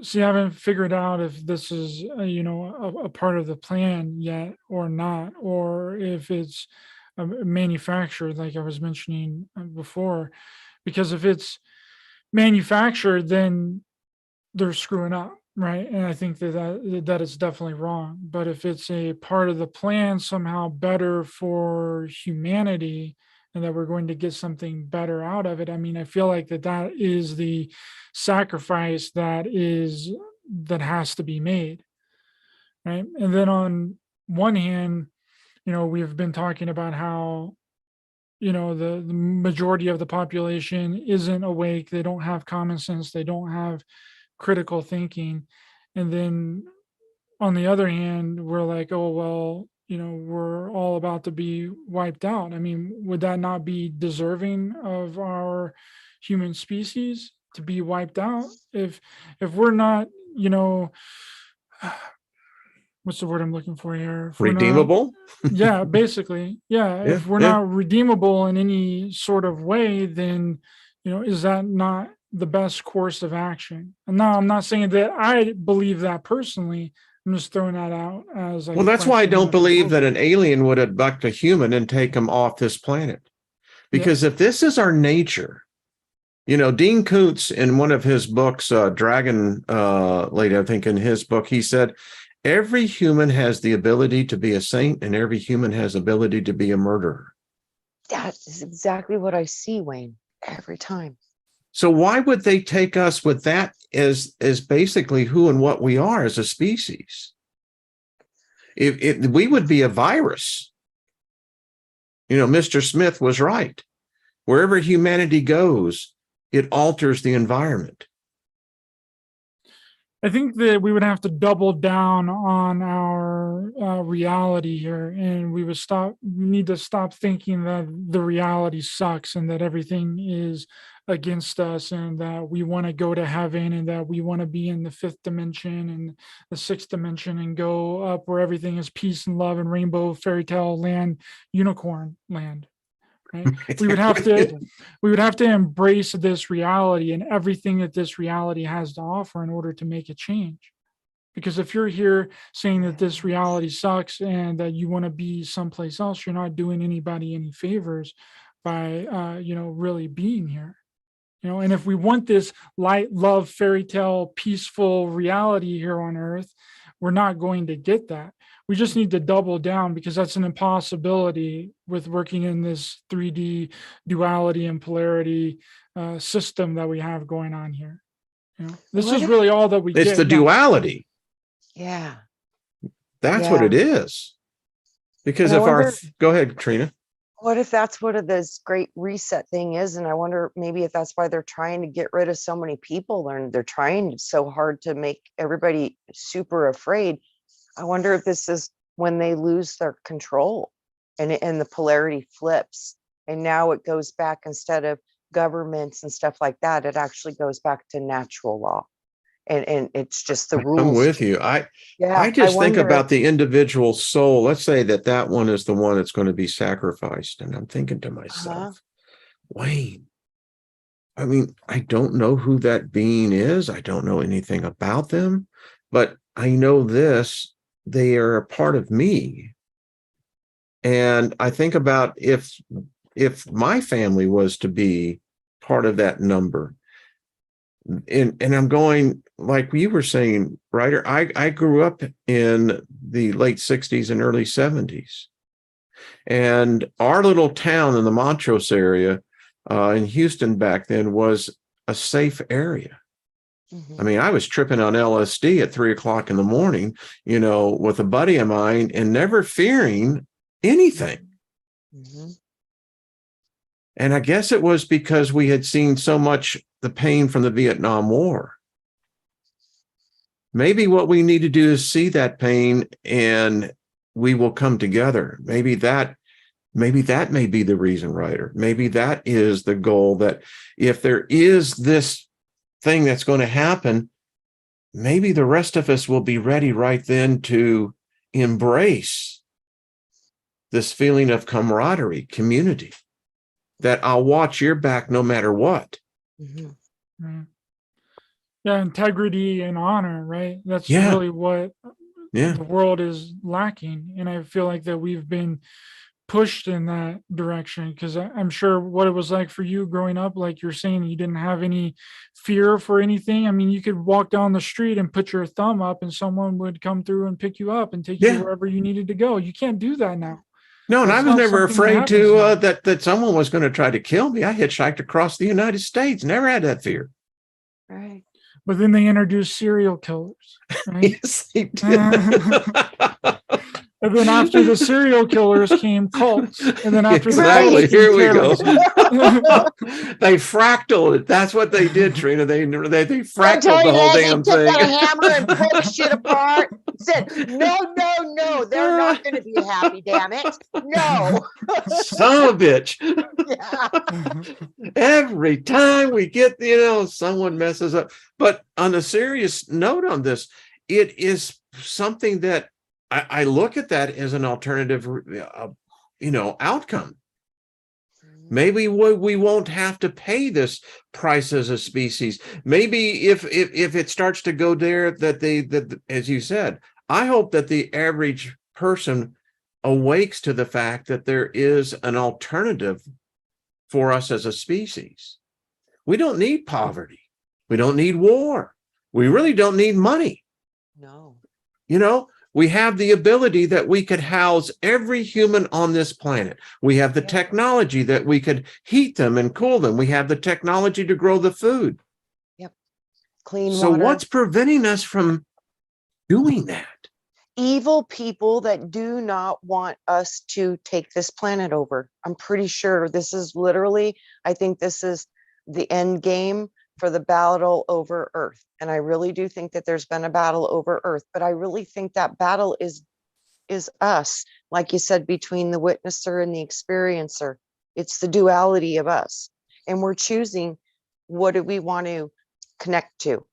see, I haven't figured out if this is, a part of the plan yet or not, or if it's manufactured, like I was mentioning before. Because if it's manufactured, then they're screwing up, right? And I think that is definitely wrong. But if it's a part of the plan, somehow better for humanity, and that we're going to get something better out of it, I mean, I feel like that is the sacrifice that has to be made, right? And then on one hand, we've been talking about how the majority of the population isn't awake, they don't have common sense, they don't have critical thinking. And then on the other hand, we're like, oh, well, we're all about to be wiped out. I mean, would that not be deserving of our human species to be wiped out? If we're not, what's the word I'm looking for here? If we're not, Redeemable? yeah, basically, yeah. Yeah, If we're yeah. not redeemable in any sort of way, then, is that not the best course of action? And now I'm not saying that I believe that personally. I'm just throwing that out as like Well, a that's why I question don't and a believe that proposal. an alien would abduct a human and take him off this planet. Because if this is our nature, Dean Koontz in one of his books, Dragon Lady, I think in his book, he said, every human has the ability to be a saint and every human has ability to be a murderer. That is exactly what I see, Wayne, every time. So why would they take us with that as basically who and what we are as a species? If we would be a virus. Mr. Smith was right. Wherever humanity goes, it alters the environment. I think that we would have to double down on our reality here, and we need to stop thinking that the reality sucks and that everything is against us and that we want to go to heaven and that we want to be in the fifth dimension and the sixth dimension and go up where everything is peace and love and rainbow fairy tale land, unicorn land. Right? We would have to embrace this reality and everything that this reality has to offer in order to make a change. Because if you're here saying that this reality sucks and that you want to be someplace else, you're not doing anybody any favors by really being here. And if we want this light, love, fairy tale, peaceful reality here on earth, we're not going to get that. We just need to double down because that's an impossibility with working in this 3D duality and polarity system that we have going on here. This is really all that we get. It's the duality. Yeah. That's what it is. Because if go ahead, Trina. What if that's what this great reset thing is? And I wonder maybe if that's why they're trying to get rid of so many people and they're trying so hard to make everybody super afraid. I wonder if this is when they lose their control and the polarity flips. And now it goes back, instead of governments and stuff like that, it actually goes back to natural law. And it's just the rules. I'm with you. I just think about the individual soul. Let's say that one is the one that's going to be sacrificed. And I'm thinking to myself, Wayne, I mean, I don't know who that being is. I don't know anything about them, but I know this, they are a part of me. And I think about if my family was to be part of that number, and I'm going, like you were saying, Ryder, I grew up in the late 60s and early 70s. And our little town in the Montrose area in Houston back then was a safe area. I mean, I was tripping on LSD at 3 o'clock in the morning, with a buddy of mine and never fearing anything. And I guess it was because we had seen so much the pain from the Vietnam War. Maybe what we need to do is see that pain and we will come together. Maybe that may be the reason, Ryder. Maybe that is the goal, that if there is this thing that's going to happen, maybe the rest of us will be ready right then to embrace this feeling of camaraderie, community, that I'll watch your back no matter what. Yeah, integrity and honor, right? That's really what the world is lacking. And I feel like that we've been pushed in that direction, because I'm sure what it was like for you growing up, like you're saying, you didn't have any fear for anything. I mean, you could walk down the street and put your thumb up and someone would come through and pick you up and take you wherever you needed to go. You can't do that now. No, and I was never afraid to that someone was going to try to kill me. I hitchhiked across the United States, never had that fear. Right. But then they introduced serial killers, right? Yes, they did. And then after the serial killers came cults. And then after exactly, the cults here we go. They fractaled it. That's what they did, Trina. They fractaled the whole damn thing. Took out a hammer and broke shit apart. Said, no, they're not going to be happy. Damn it, no. Son of a bitch. Every time we get, someone messes up. But on a serious note on this, it is something that I look at that as an alternative, outcome. Maybe we won't have to pay this price as a species. Maybe if it starts to go there, that as you said, I hope that the average person awakes to the fact that there is an alternative for us as a species. We don't need poverty. We don't need war. We really don't need money. No. We have the ability that we could house every human on this planet. We have the technology that we could heat them and cool them. We have the technology to grow the food. Yep. Clean water. So what's preventing us from doing that? Evil people that do not want us to take this planet over. I'm pretty sure this is I think this is the end game for the battle over Earth. And I really do think that there's been a battle over Earth, but I really think that battle is us, like you said, between the witnesser and the experiencer. It's the duality of us. And we're choosing, what do we want to connect to?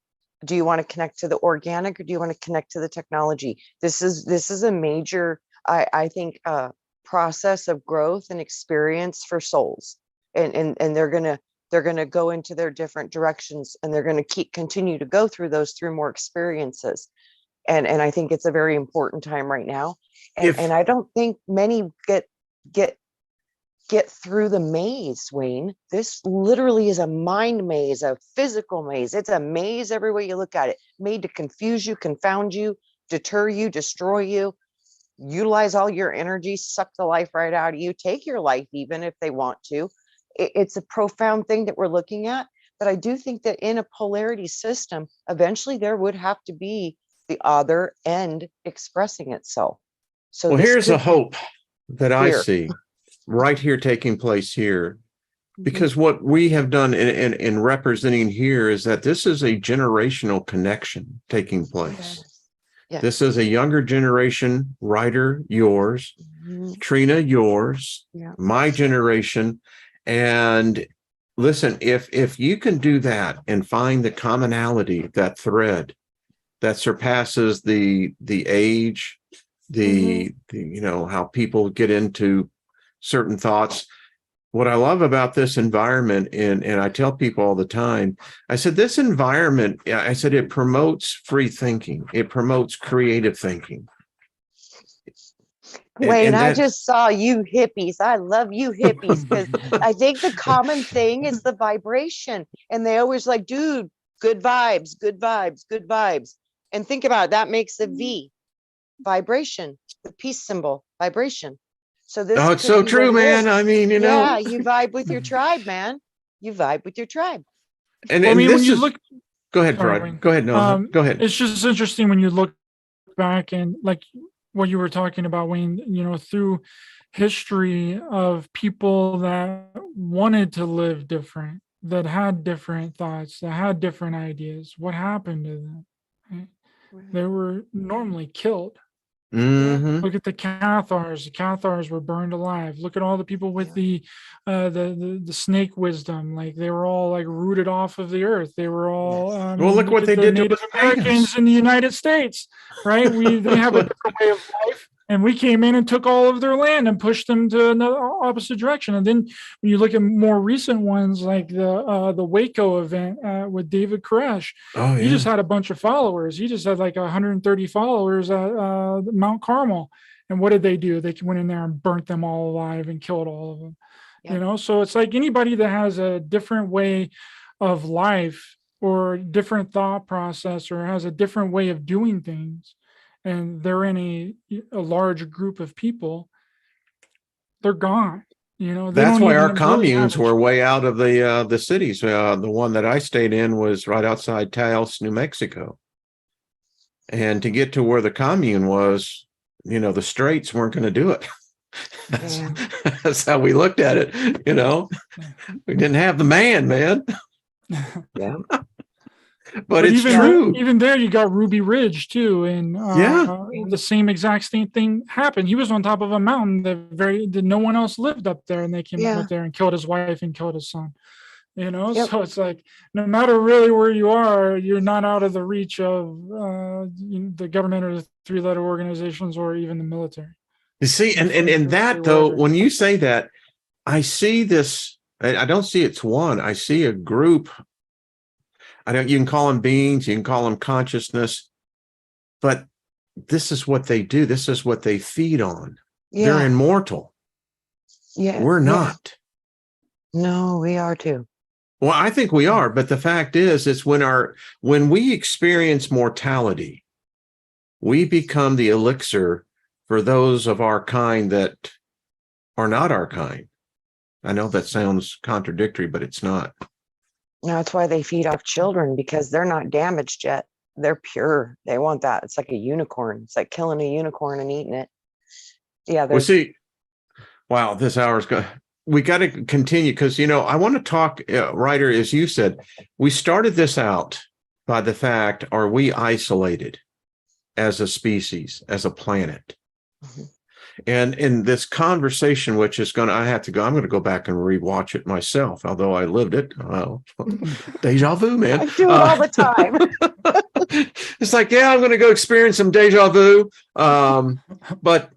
Do you want to connect to the organic, or do you want to connect to the technology? This is a major, I think, process of growth and experience for souls. And they're going to go into their different directions, and they're going to continue to go through more experiences. And I think it's a very important time right now. And I don't think many get through the maze, Wayne. This literally is a mind maze, a physical maze. It's a maze every way you look at it, made to confuse you, confound you, deter you, destroy you, utilize all your energy, suck the life right out of you, take your life even if they want to. It's a profound thing that we're looking at. But I do think that in a polarity system, eventually there would have to be the other end expressing itself. So well, here's a hope that I see right here taking place here, because what we have done in representing here is that this is a generational connection taking place. Yes. This is a younger generation, Ryder, yours, Trina, yours, my generation. And listen, if you can do that and find the commonality, that thread that surpasses the age, the how people get into certain thoughts. What I love about this environment, and I tell people all the time, I said, this environment, I said, it promotes free thinking. It promotes creative thinking. Wayne, I that, just saw you hippies. I love you hippies because I think the common thing is the vibration. And they always like, dude, good vibes, good vibes, good vibes. And think about it, that makes a V, vibration, the peace symbol, vibration. So this oh, it's could so be what true, it man. is. I mean, Yeah, you vibe with your tribe, man. You vibe with your tribe. and Well, I mean, when this you is, look, go ahead, sorry, Frater. Wayne. Go ahead, Noah. Go ahead. It's just interesting when you look back and like what you were talking about, Wayne, through history of people that wanted to live different, that had different thoughts, that had different ideas. What happened to them? Right? They were normally killed. Mm-hmm. Look at the Cathars. The Cathars were burned alive. Look at all the people with the snake wisdom. Like they were all like rooted off of the earth. They were all. Well, look what at they the did to Native us Americans pagans. in the United States, right? They have a different way of life, and we came in and took all of their land and pushed them to another opposite direction. And then when you look at more recent ones, like the Waco event with David Koresh, Oh, he just yeah. had a bunch of followers. He just had like 130 followers at Mount Carmel. And what did they do? They went in there and burnt them all alive and killed all of them. Yep. So it's like anybody that has a different way of life or different thought process or has a different way of doing things, and they're in a large group of people, they're gone. They That's don't why our even really have communes were way out of the cities. The one that I stayed in was right outside Taos, New Mexico. And to get to where the commune was, the Straits weren't going to do it. That's how we looked at it. We didn't have the man. Yeah. But it's true. Even there, you got Ruby Ridge too, and the same exact same thing happened. He was on top of a mountain that no one else lived up there, and they came up there and killed his wife and killed his son. So it's like no matter really where you are, you're not out of the reach of the government or the three-letter organizations or even the military. You see, and that though, when you say that, I see this. I don't see it's one. I see a group. You can call them beings, you can call them consciousness, but this is what they do. This is what they feed on. Yeah. They're immortal. Yeah. We're not. No, we are too. Well, I think we are, but the fact is, it's when we experience mortality, we become the elixir for those of our kind that are not our kind. I know that sounds contradictory, but it's not. That's why they feed off children, because they're not damaged yet. They're pure. They want that. It's like a unicorn. It's like killing a unicorn and eating it. Yeah. Well, see, wow, this hour's going. We got to continue because, I want to talk, Ryder, as you said, we started this out by the fact, are we isolated as a species, as a planet? Mm-hmm. And in this conversation, which is I'm going to go back and rewatch it myself, although I lived it. Deja vu, man. I do it all the time. It's like, I'm going to go experience some deja vu. But,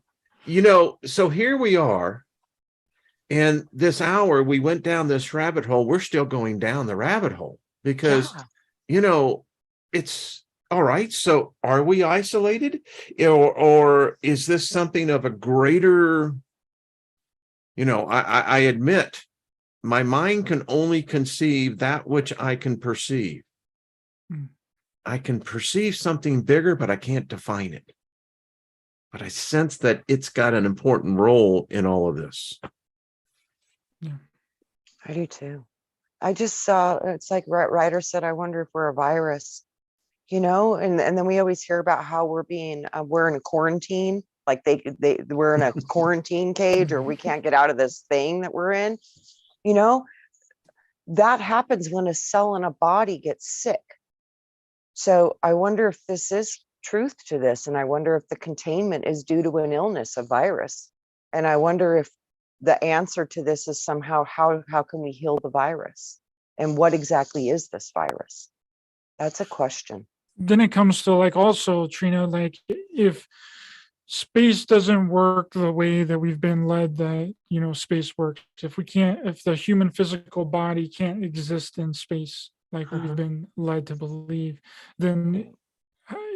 so here we are. And this hour, we went down this rabbit hole. We're still going down the rabbit hole because, it's all right. So are we isolated or is this something of a greater, I admit my mind can only conceive that which I can perceive. I can perceive something bigger, but I can't define it. But I sense that it's got an important role in all of this. Yeah, I do too. I just saw, it's like Ryder said, I wonder if we're a virus, and then we always hear about how we're in a quarantine, like we're in a quarantine cage, or we can't get out of this thing that we're in. That happens when a cell in a body gets sick. So I wonder if this is truth to this, and I wonder if the containment is due to an illness, a virus, and I wonder if the answer to this is somehow how can we heal the virus, and what exactly is this virus? That's a question. Then it comes to also, Trina, if space doesn't work the way that we've been led that space works, if the human physical body can't exist in space like we've been led to believe, then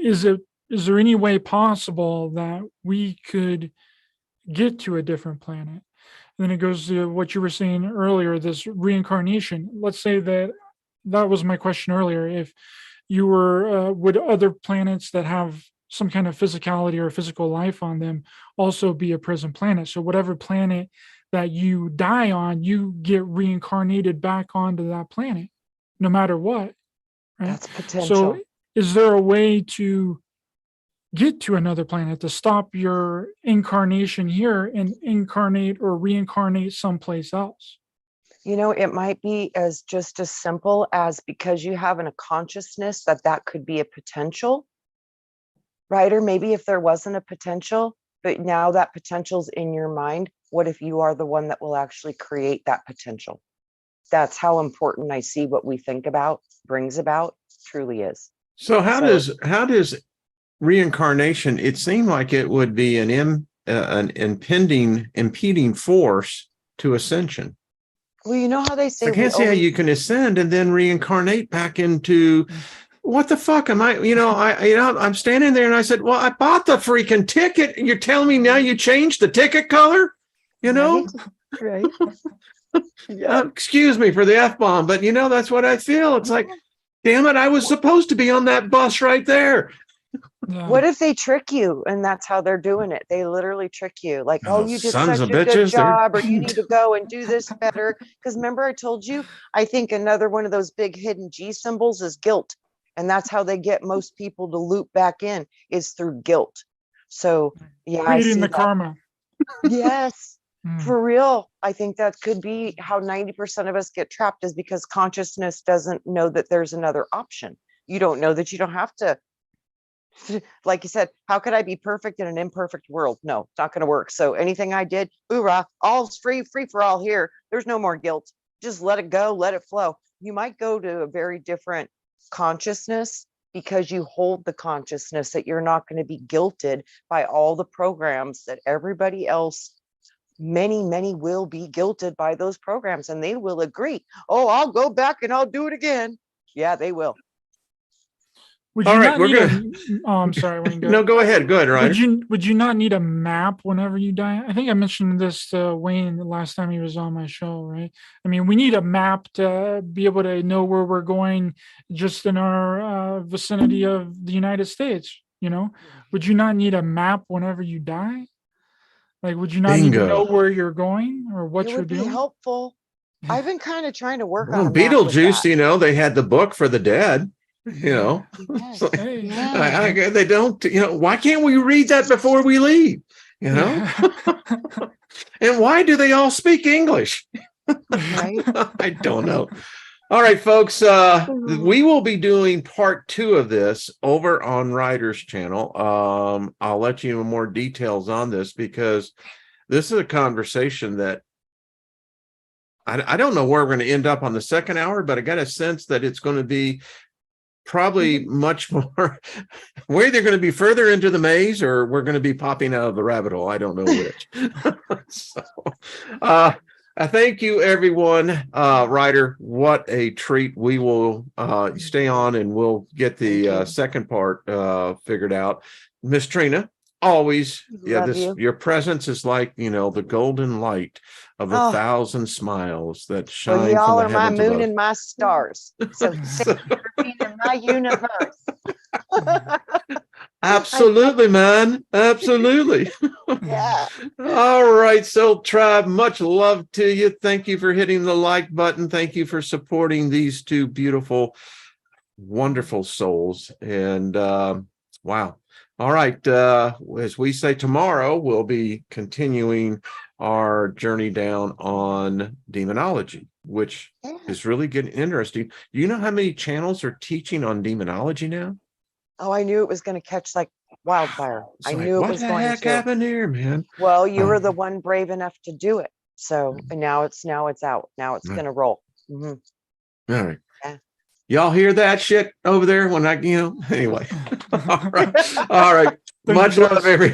is there any way possible that we could get to a different planet. And then it goes to what you were saying earlier, this reincarnation. Let's say that was my question earlier. If you were, would other planets that have some kind of physicality or physical life on them also be a prison planet? So whatever planet that you die on, you get reincarnated back onto that planet, no matter what. Right? That's potential. So is there a way to get to another planet, to stop your incarnation here and incarnate or reincarnate someplace else? You know, it might be as just as simple as, because you have a consciousness that could be a potential, right? Or maybe if there wasn't a potential, but now that potential's in your mind, what if you are the one that will actually create that potential? That's how important I see what we think about brings about truly is. So how does reincarnation, it seemed like it would be an impeding force to ascension. Well, you know how they say, I can't see how you can ascend and then reincarnate back into, what the fuck am I, I'm standing there and I said, well, I bought the freaking ticket. You're telling me now you changed the ticket color, Right. Yeah. Excuse me for the F-bomb, but that's what I feel. It's like, damn it, I was supposed to be on that bus right there. Yeah. What if they trick you and that's how they're doing it? They literally trick you like, oh, you did sons such of a good bitches, job, or you need to go and do this better. Because remember, I told you, I think another one of those big hidden G symbols is guilt. And that's how they get most people to loop back in, is through guilt. So yeah, I see Creating the that. karma. Yes, Mm. for real. I think that could be how 90% of us get trapped, is because consciousness doesn't know that there's another option. You don't know that you don't have to. Like you said, how could I be perfect in an imperfect world? No, it's not going to work. So anything I did, hoorah, all's free for all here. There's no more guilt. Just let it go, let it flow. You might go to a very different consciousness because you hold the consciousness that you're not going to be guilted by all the programs that everybody else, many will be guilted by those programs, and they will agree. Oh, I'll go back and I'll do it again. Yeah, they will. Would All you right, not need I'm sorry, Wayne. No, go ahead. Go ahead, Ryder. Would you not need a map whenever you die? I think I mentioned this to Wayne the last time he was on my show, right? I mean, we need a map to be able to know where we're going just in our vicinity of the United States, Would you not need a map whenever you die? Like, would you not need to know where you're going or what It you're would be doing? helpful. I've been kind of trying to work on Well, a map with Beetlejuice, that. they had the book for the dead. Yes. It's like, Yeah. they don't, why can't we read that before we leave? And why do they all speak English? Right. I don't know. All right, folks, we will be doing part 2 of this over on Ryder's channel. I'll let you know more details on this, because this is a conversation that I don't know where we're going to end up on the second hour, but I got a sense that it's going to be probably much more, we're either going to be further into the maze or we're going to be popping out of the rabbit hole. I don't know which. So, I thank you, everyone. Ryder, what a treat. We will stay on and we'll get the second part figured out. Miss Trina, always, your presence is like, the golden light of 1,000 smiles that shine. Well, y'all from are the my heavens moon above. and my stars. So thank you for being in my universe. Absolutely, man. Absolutely. Yeah. All right. So, tribe, much love to you. Thank you for hitting the like button. Thank you for supporting these two beautiful, wonderful souls. And wow. All right. As we say, tomorrow we'll be continuing our journey down on demonology, which is really getting interesting. Do you know how many channels are teaching on demonology now? Oh, I knew it was going to catch like wildfire. I knew it was going to. What the heck happened here, man? Well, you were the one brave enough to do it. So, and now it's out. Now it's going to roll. Mm-hmm. All right. Yeah. Y'all hear that shit over there when anyway. All right. Much love, everybody.